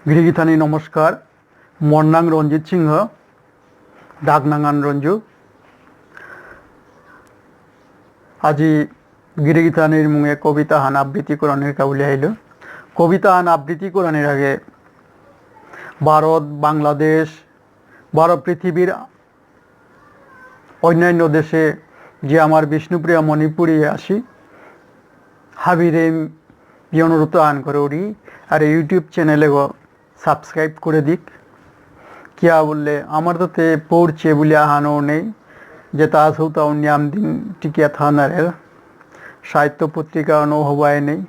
গিরিগিথানি নমস্কার। মোর নাম রঞ্জিত সিংহ, ডাকনাঙ্গান রঞ্জু। আজি গিরিগিথানির মুঙে কবিতা হান আবৃত্তি করানোর কাবুলে আইল। কবিতা হান আবৃত্তি করানোর আগে ভারত, বাংলাদেশ, পৃথিবীর অন্যান্য দেশে যে আমার বিষ্ণুপ্রিয়া মণিপুরি আসি হাবিরে অনুরোধ আন করে উড়ি আর ইউটিউব চ্যানেলে সাবস্ক্রাইব করে দিক। কিয়া বললে আমার তো পড়ছে বলে আহানো নেই যে তা সৌতা নিয়াম দিন টিকিয়া থানারের সাহিত্য পত্রিকা হবায় নেই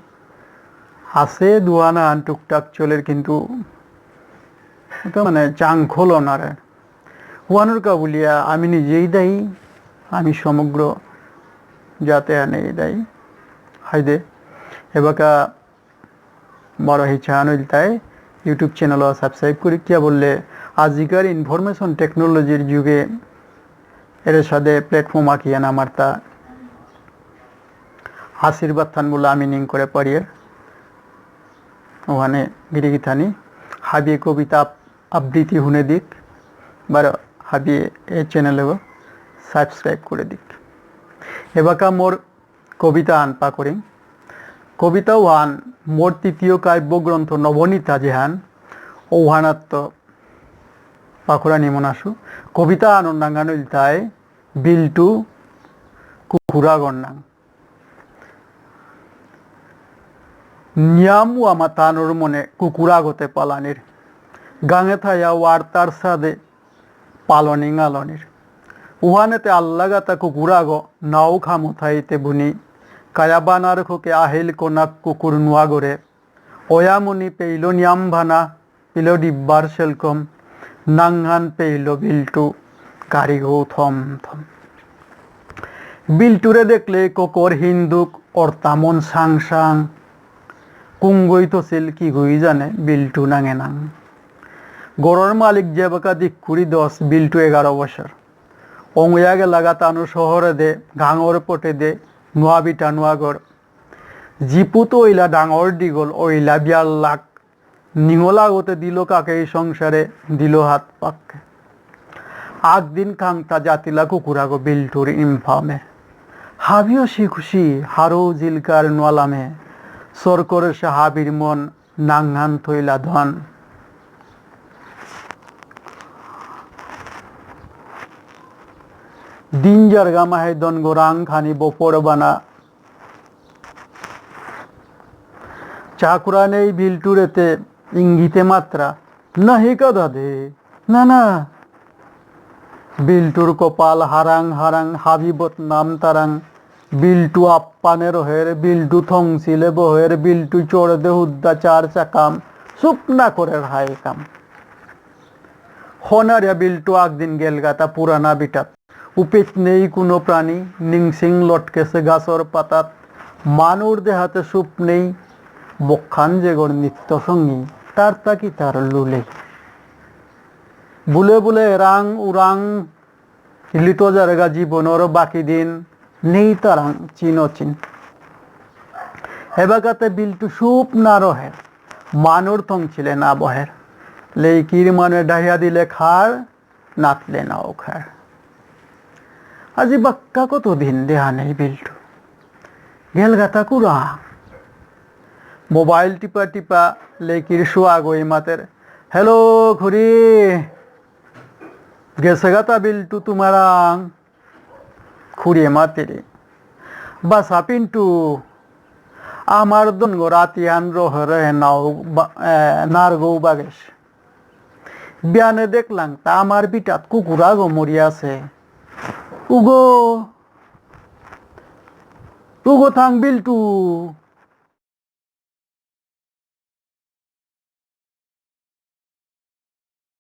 আছে দুয়ানা আন টুকটাক চলের, কিন্তু মানে চাং খোলো না রে হুয়ানুর কা বলিয়া আমি নিজেই দায়ী, আমি সমগ্র যাতে আনে দায়ী হাইদে এবাকা বড় হিচান তাই ইউটিউব চ্যানেল সাবস্ক্রাইব করি। কিয়া বললে আজিকার ইনফরমেশন টেকনোলজির যুগে এর সাথে প্ল্যাটফর্ম আঁকিয়া আমার তা আশীর্বাদ থান বলে আমি নিং করে পারি ওখানে গিরিগিথানি হাবিয়ে কবিতা আবৃত্তি শুনে দিক বা হাবিয়ে এই চ্যানেলে সাবস্ক্রাইব করে দিক। এবাকা মোর কবিতা আন পা করি। কবিতা ওয়ান মোর তৃতীয় কাব্যগ্রন্থ নবনীতা যেহান ওহানাত্ম পাখুরা নিমন আসু কবিতা আনন্দাঙ্গান তাই বিল্টু কুকুরা গন্নাং নিয়ামু আমার তানোর মনে কুকুরা গতে পালানির গাঙে থাইয়া ওয়ার্তার সাদে পালনিং আলনির উহানেতে আল্লাগাতা কুকুরা গো নাও খামু থাইতে বুনি কায়াবানার খোকে আহিল কোনাক কুকুর নোয়া গড়ে ওয়ামুনি পেইল নিয়াম ভানা পিল ডিব্বার সেলকম নাংহান পেইল বিল্টু গাড়ি গো থম থম। বিল্টুরে দেখলে কোকর হিন্দুক অর্তামন সাং সাং কুঙ্গই তছিল কি গই জানে বিল্টু নাঙে নাং। গড়র মালিক যেবাকা দিকুড়ি 10 বিল্টু 11 বছর অঙ্গয়াগে লাগাতানো শহরে দে গাঙর পটে দে নোয়াবিটা নোয়াগড় জিপুত ওইলা ডাঙর ডিগল ওইলা 42 লাখ নিঙলা গতে দিল কাকে এই সংসারে দিল হাত পাককে আগদিন খাংতা জাতিলা কুকুরাগো বিল্টুর ইনফামে হাবিও সে খুশি হারো জিলকার নোয়ালামে সর করে সে হাবির মন নাংহান থইলা ধন। দিন জারগা মাহে দন গোরাং খানি বপর বানা চাকুরা নেই বিল্টুরেতে ইঙ্গিতে মাত্রা নাহি কাদা দে না না। বিল্টুর কপাল হারাং হারাং হাবিবত নাম তারাং বিল্টু আপ্পানের হের বিল্টু থংছিলে বহের বিল্টু চড় দে হুদ্দা 4 চাকাম শুকনা করে হাই কাম হনারিয়া বিল্টু একদিন গেলগাতা পুরানা বিটাত উপেত নেই কোনো প্রাণী নিংসিং লটকেছে গাছর পাতাত মানুর দেহাতে সুপ নেই বক্ষান যেগর নিত্য সঙ্গী তার তাকি তার লুলে বুলে বুলে রাং উরাং লিত জায়গা জীবনের বাকি দিন নেই তারাং চিন হেবাগাতে বিল্টু সুপ না রহের মানুর থং ছিলে না বহের লেকির মানে ডাহিয়া দিলে খার নাতলে নাও খার। আজি বাক্কা কত দিন দেহা নেই বিল্টু গেলগাতা কুরা মোবাইল টিপা টিপা লেকির শোয়া গই মাতের হ্যালো খুড়ি গেছে গাতা বিল্টু তোমারাং খুড়িয়ে মাতেরে বাসা পিন্টু আমার দন গো রাতিয়ান রহে নাও নার গৌ বাগেশ বিয়ানে দেখলাম তা আমার বিটাত কুকুরা গো মরিয়াছে উগো উগো থাং বিল্টু